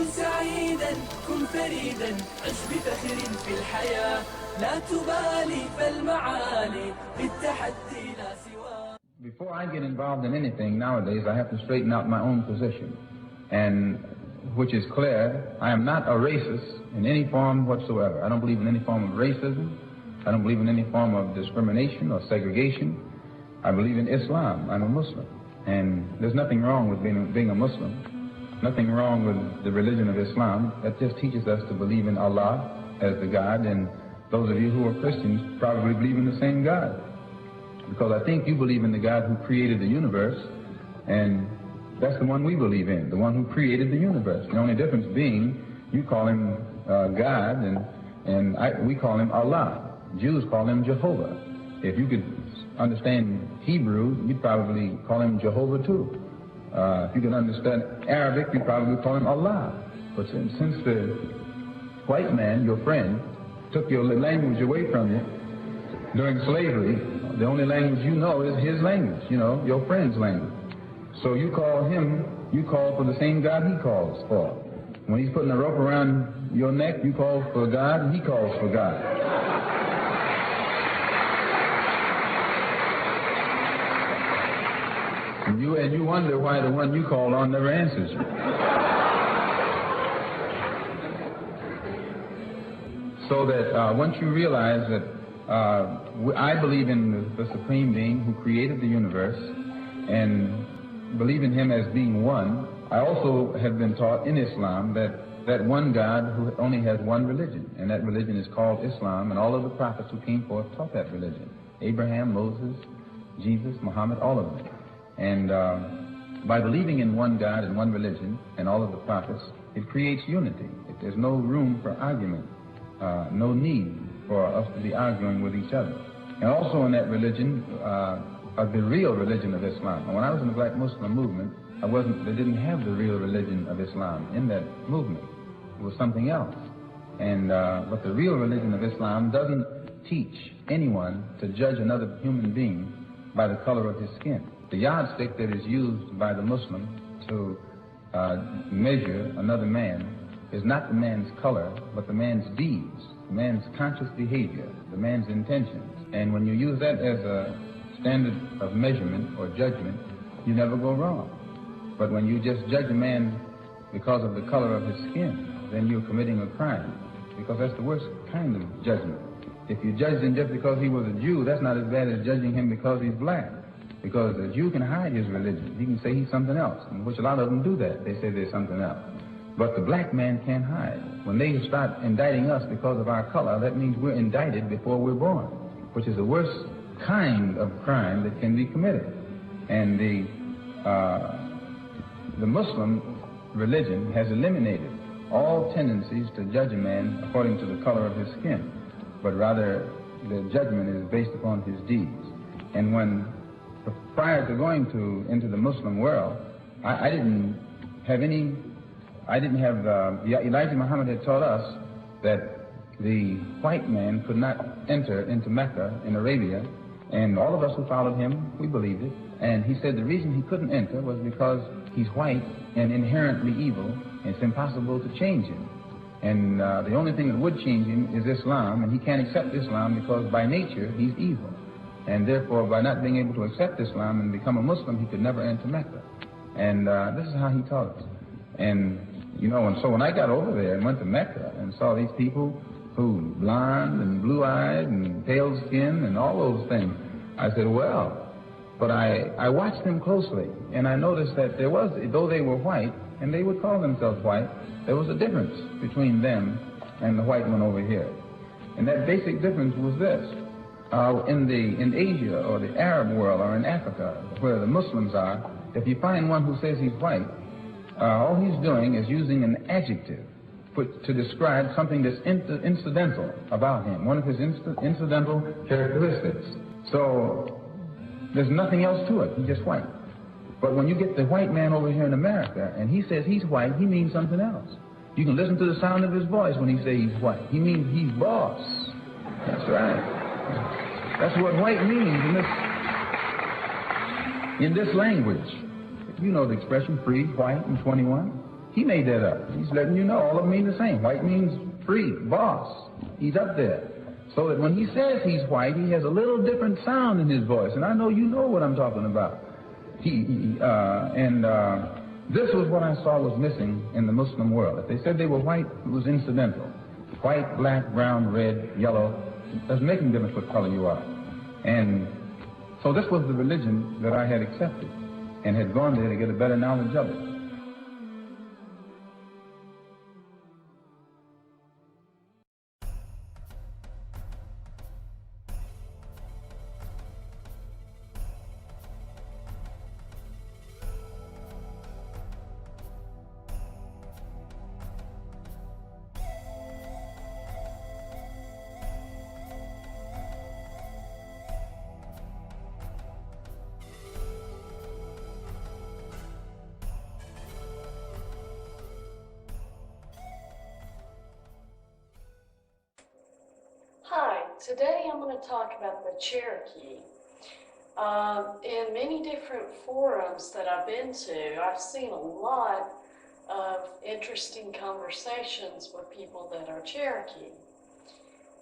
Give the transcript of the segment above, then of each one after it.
سعيدا كن فريدا عش بفخر في الحياة لا تبالي فالمعالي بالتحدي لا سواه. Before I get involved in anything nowadays, I have to straighten out my own position, and which is clear. I am not a racist in any form whatsoever. I don't believe in any form of racism. I don't believe in any form of discrimination or segregation. I believe in Islam. I'm a Muslim, and there's nothing wrong with being a Muslim. Nothing wrong with the religion of Islam. That just teaches us to believe in Allah as the God, and those of you who are Christians probably believe in the same God. Because I think you believe in the God who created the universe, and that's the one we believe in, the one who created the universe. The only difference being you call him God, and we call him Allah. Jews call him Jehovah. If you could understand Hebrew, you'd probably call him Jehovah too. If you can understand Arabic, you'd probably call him Allah. But since the white man, your friend, took your language away from you during slavery, the only language you know is his language, your friend's language. So you call for the same God he calls for. When he's putting a rope around your neck, you call for God, and he calls for God. And you wonder why the one you call on never answers you. So that once you realize that I believe in the Supreme Being who created the universe and believe in him as being one, I also have been taught in Islam that one God who only has one religion, and that religion is called Islam, and all of the prophets who came forth taught that religion. Abraham, Moses, Jesus, Muhammad, all of them. And by believing in one God and one religion and all of the prophets, it creates unity. There's no room for argument, no need for us to be arguing with each other. And also in that religion, of the real religion of Islam. And when I was in the Black Muslim movement, they didn't have the real religion of Islam in that movement. It was something else. And but the real religion of Islam doesn't teach anyone to judge another human being by the color of his skin. The yardstick that is used by the Muslim to measure another man is not the man's color, but the man's deeds, the man's conscious behavior, the man's intentions. And when you use that as a standard of measurement or judgment, you never go wrong. But when you just judge a man because of the color of his skin, then you're committing a crime, because that's the worst kind of judgment. If you judged him just because he was a Jew, that's not as bad as judging him because he's black. Because a Jew can hide his religion. He can say he's something else, in which a lot of them do that. They say they're something else. But the black man can't hide. When they start indicting us because of our color, that means we're indicted before we're born, which is the worst kind of crime that can be committed. And the Muslim religion has eliminated all tendencies to judge a man according to the color of his skin, but rather the judgment is based upon his deeds. And prior to going into the Muslim world, Elijah Muhammad had taught us that the white man could not enter into Mecca in Arabia, and all of us who followed him, we believed it. And he said the reason he couldn't enter was because he's white and inherently evil, and it's impossible to change him. And the only thing that would change him is Islam, and he can't accept Islam because by nature he's evil. And therefore, by not being able to accept Islam and become a Muslim, he could never enter Mecca. And this is how he taught us. And, and so when I got over there and went to Mecca and saw these people who blonde and blue-eyed and pale skin and all those things, I said, well, but I watched them closely, and I noticed that there was, though they were white, and they would call themselves white, there was a difference between them and the white one over here. And that basic difference was this. In Asia or the Arab world or in Africa, where the Muslims are, if you find one who says he's white, all he's doing is using an adjective to describe something that's incidental about him, one of his incidental characteristics. So there's nothing else to it. He's just white. But when you get the white man over here in America and he says he's white, he means something else. You can listen to the sound of his voice when he says he's white. He means he's boss. That's right. That's what white means in this language. You know the expression free, white, and 21. He made that up. He's letting you know all of them mean the same. White means free, boss. He's up there. So that when he says he's white, he has a little different sound in his voice. And I know you know what I'm talking about. This was what I saw was missing in the Muslim world. If they said they were white, it was incidental. White, black, brown, red, yellow. It doesn't make any difference what color you are. And so this was the religion that I had accepted and had gone there to get a better knowledge of it. Hi, today I'm going to talk about the Cherokee. In many different forums that I've been to, I've seen a lot of interesting conversations with people that are Cherokee.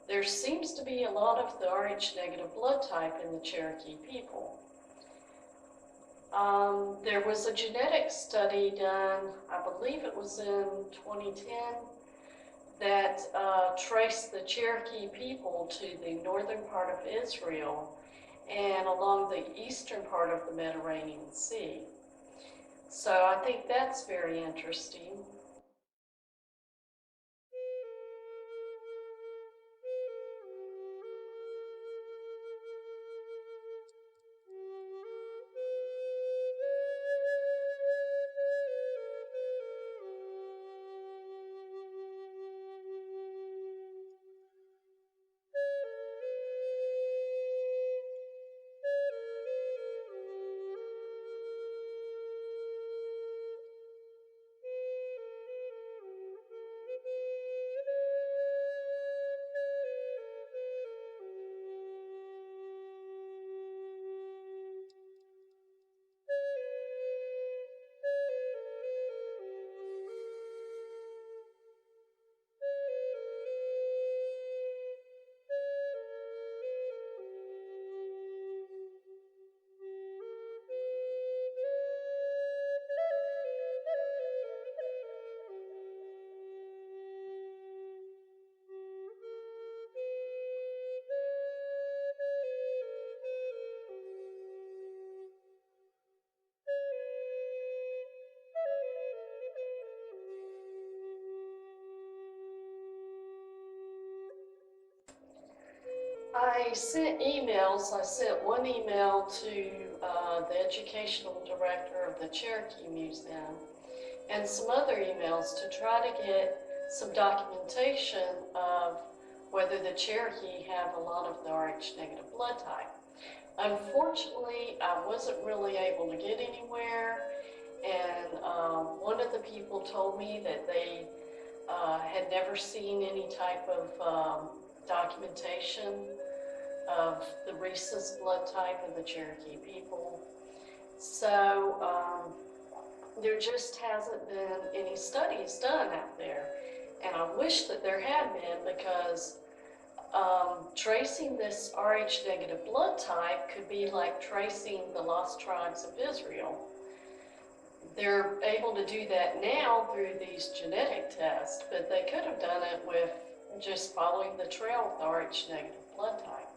There seems to be a lot of the Rh negative blood type in the Cherokee people. There was a genetic study done, I believe it was in 2010, that traced the Cherokee people to the northern part of Israel and along the eastern part of the Mediterranean Sea. So I think that's very interesting. I sent emails. I sent one email to the educational director of the Cherokee Museum and some other emails to try to get some documentation of whether the Cherokee have a lot of the Rh negative blood type. Unfortunately, I wasn't really able to get anywhere, and one of the people told me that they had never seen any type of documentation of the rhesus blood type of the Cherokee people. So there just hasn't been any studies done out there. And I wish that there had been, because tracing this Rh negative blood type could be like tracing the lost tribes of Israel. They're able to do that now through these genetic tests, but they could have done it with just following the trail of the Rh negative blood type.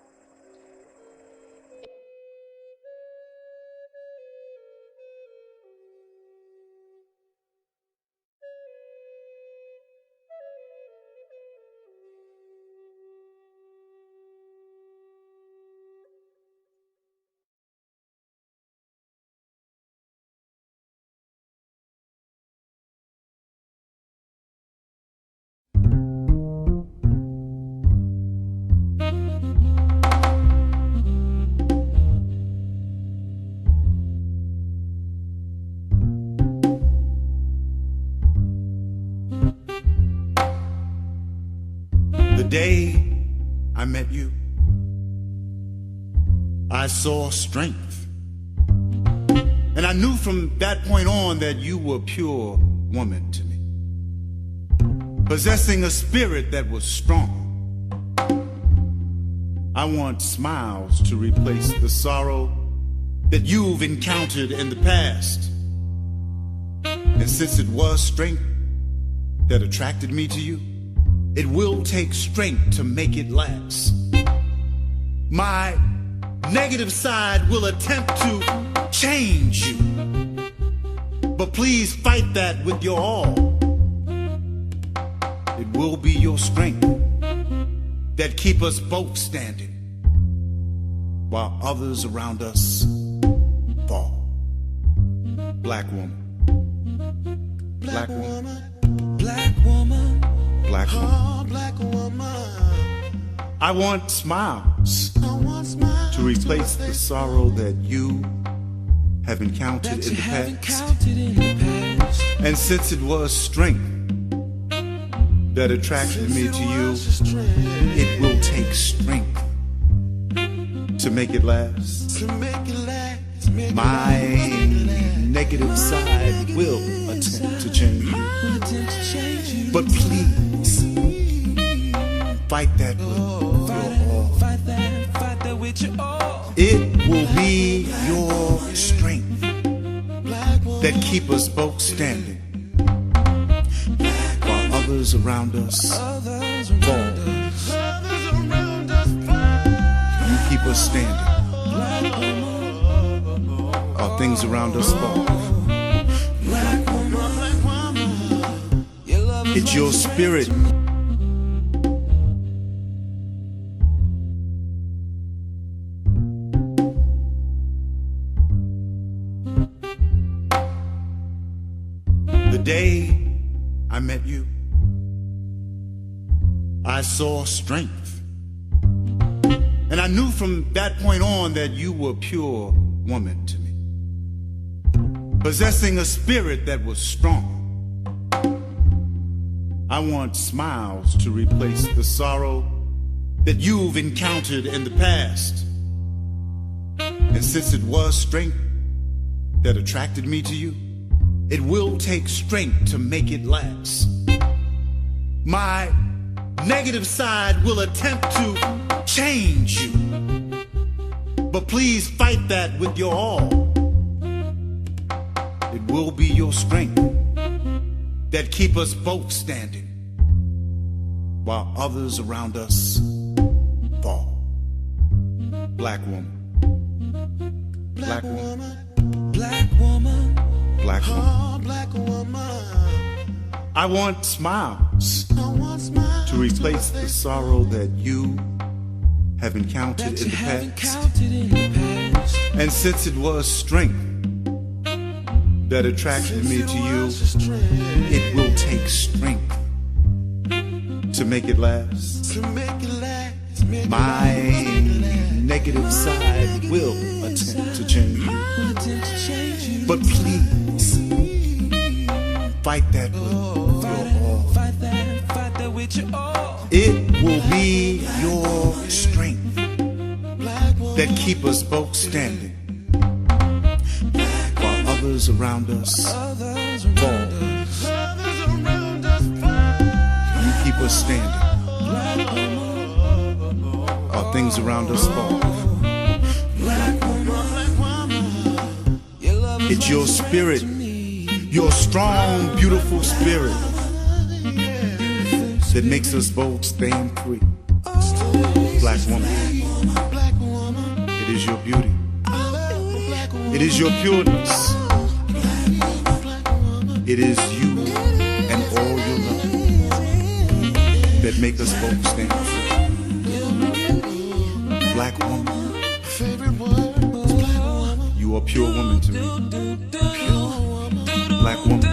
The day I met you, I saw strength. And I knew from that point on that you were pure woman to me. possessing a spirit that was strong. I want smiles to replace the sorrow that you've encountered in the past. And since it was strength that attracted me to you, it will take strength to make it last. My negative side will attempt to change you, but please fight that with your all. It will be your strength that keep us both standing while others around us fall. Black woman, black woman, Black woman, black woman. oh, black woman. I want smiles to replace the sorrow that you have encountered in the past. And since it was strength that attracted me to you, it will take strength to make it last. My negative side will attempt to change you, but please fight that with your all. It will be your strength that keep us both standing while others around us fall. You keep us standing while things around us fall. It's your spirit. The day I met you, I saw strength. And I knew from that point on that you were pure woman to me, possessing a spirit that was strong. I want smiles to replace the sorrow that you've encountered in the past. And since it was strength that attracted me to you, it will take strength to make it last. My negative side will attempt to change you, but please fight that with your all. It will be your strength that keep us both standing while others around us fall. Black woman, black woman, Black woman, black woman. oh, black woman. I want smiles to replace the sorrow that you have encountered in the past. And since it was strength that attracted me to you, it will take strength to make it last. My negative side will attempt to change you, but please fight that with your all. It will be your strength that keep us both standing while others around us fall. You keep us standing while things around us fall. It's your spirit, your strong, beautiful spirit that makes us both stand free. Black woman, it is your beauty, it is your pureness, it is you and all your love that make us both stand free. Black woman, you are pure woman to me. Black woman,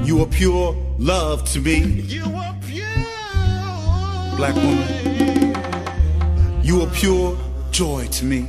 you are pure love to me. Black woman, you are pure joy to me.